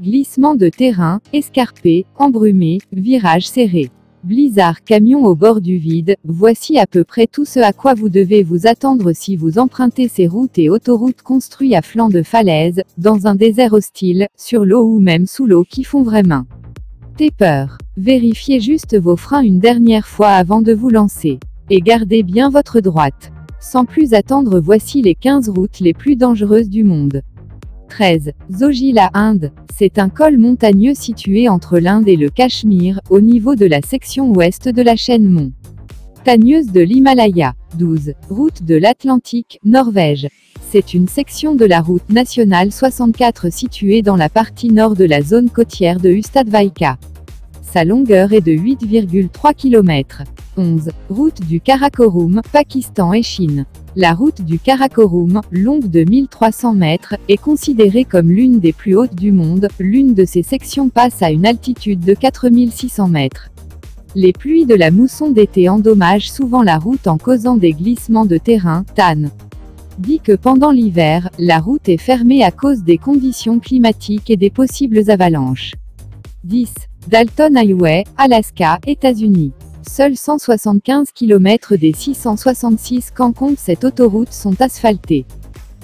Glissement de terrain, escarpé, embrumé, virage serré. Blizzard camion au bord du vide, voici à peu près tout ce à quoi vous devez vous attendre si vous empruntez ces routes et autoroutes construites à flanc de falaise, dans un désert hostile, sur l'eau ou même sous l'eau qui font vraie main. Taper. Vérifiez juste vos freins une dernière fois avant de vous lancer. Et gardez bien votre droite. Sans plus attendre, voici les 15 routes les plus dangereuses du monde. 13. Zojila Inde. C'est un col montagneux situé entre l'Inde et le Cachemire, au niveau de la section ouest de la chaîne montagneuse de l'Himalaya. 12. Route de l'Atlantique, Norvège. C'est une section de la route nationale 64 située dans la partie nord de la zone côtière de Hustadvika. Sa longueur est de 8,3 km. 11. Route du Karakorum, Pakistan et Chine. La route du Karakorum, longue de 1300 mètres, est considérée comme l'une des plus hautes du monde. L'une de ses sections passe à une altitude de 4600 mètres. Les pluies de la mousson d'été endommagent souvent la route en causant des glissements de terrain. TAN dit que pendant l'hiver, la route est fermée à cause des conditions climatiques et des possibles avalanches. 10. Dalton Highway, Alaska, États-Unis. Seuls 175 km des 666 qu'encompte cette autoroute sont asphaltés.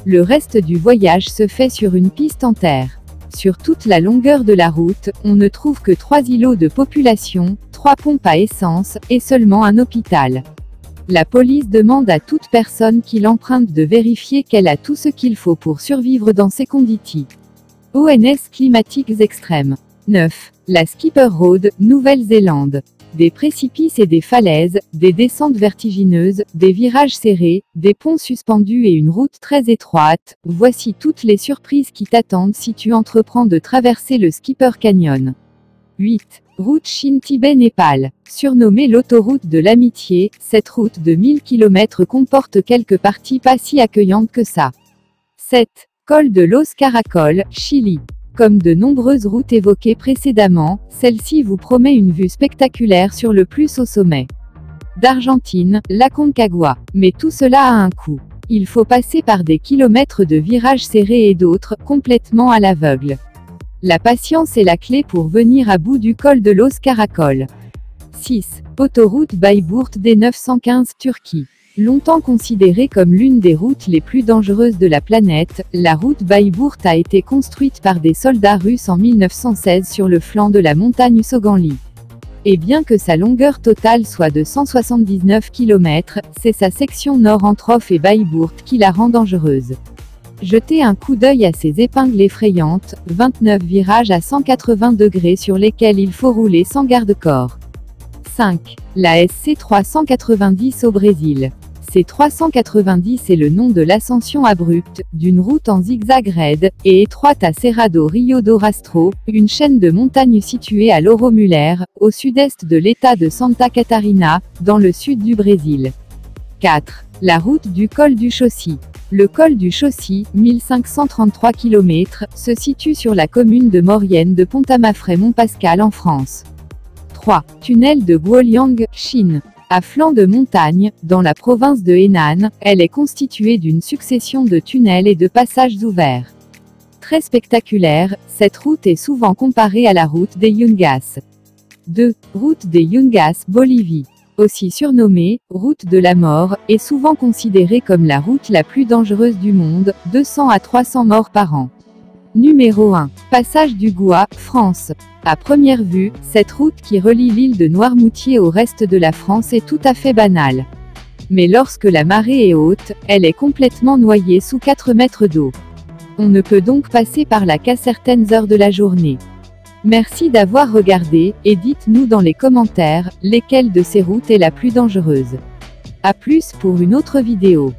Le reste du voyage se fait sur une piste en terre. Sur toute la longueur de la route, on ne trouve que 3 îlots de population, 3 pompes à essence, et seulement un hôpital. La police demande à toute personne qui l'emprunte de vérifier qu'elle a tout ce qu'il faut pour survivre dans ces conditions. ONS climatiques extrêmes. 9. La Skipper Road, Nouvelle-Zélande. Des précipices et des falaises, des descentes vertigineuses, des virages serrés, des ponts suspendus et une route très étroite, voici toutes les surprises qui t'attendent si tu entreprends de traverser le Skipper Canyon. 8. Route Chine-Tibet-Népal. Surnommée l'autoroute de l'amitié, cette route de 1000 km comporte quelques parties pas si accueillantes que ça. 7. Col de Los Caracoles, Chili. Comme de nombreuses routes évoquées précédemment, celle-ci vous promet une vue spectaculaire sur le plus haut sommet d'Argentine, l'Aconcagua. Mais tout cela a un coût. Il faut passer par des kilomètres de virages serrés et d'autres, complètement à l'aveugle. La patience est la clé pour venir à bout du col de Los Caracoles. 6. Autoroute Bayburt D915, Turquie. Longtemps considérée comme l'une des routes les plus dangereuses de la planète, la route Bayburt a été construite par des soldats russes en 1916 sur le flanc de la montagne Soganli. Et bien que sa longueur totale soit de 179 km, c'est sa section nord entre Off et Bayburt qui la rend dangereuse. Jetez un coup d'œil à ces épingles effrayantes, 29 virages à 180 degrés sur lesquels il faut rouler sans garde-corps. 5. La SC 390 au Brésil. C390 est le nom de l'ascension abrupte, d'une route en zigzag raide, et étroite à Serra do Rio do Rastro, une chaîne de montagnes située à Lauro Muller, au sud-est de l'état de Santa Catarina, dans le sud du Brésil. 4. La route du col du Chaussy. Le col du Chaussy, 1533 km, se situe sur la commune de Maurienne de Pont-à-Mafrey-Montpascal en France. 3. Tunnel de Guoliang, Chine. À flanc de montagne, dans la province de Henan, elle est constituée d'une succession de tunnels et de passages ouverts. Très spectaculaire, cette route est souvent comparée à la route des Yungas. 2. Route des Yungas, Bolivie. Aussi surnommée « route de la mort », est souvent considérée comme la route la plus dangereuse du monde, 200 à 300 morts par an. Numéro 1. Passage du Goua, France. À première vue, cette route qui relie l'île de Noirmoutier au reste de la France est tout à fait banale. Mais lorsque la marée est haute, elle est complètement noyée sous 4 mètres d'eau. On ne peut donc passer par là qu'à certaines heures de la journée. Merci d'avoir regardé, et dites-nous dans les commentaires, lesquelles de ces routes est la plus dangereuse. A plus pour une autre vidéo.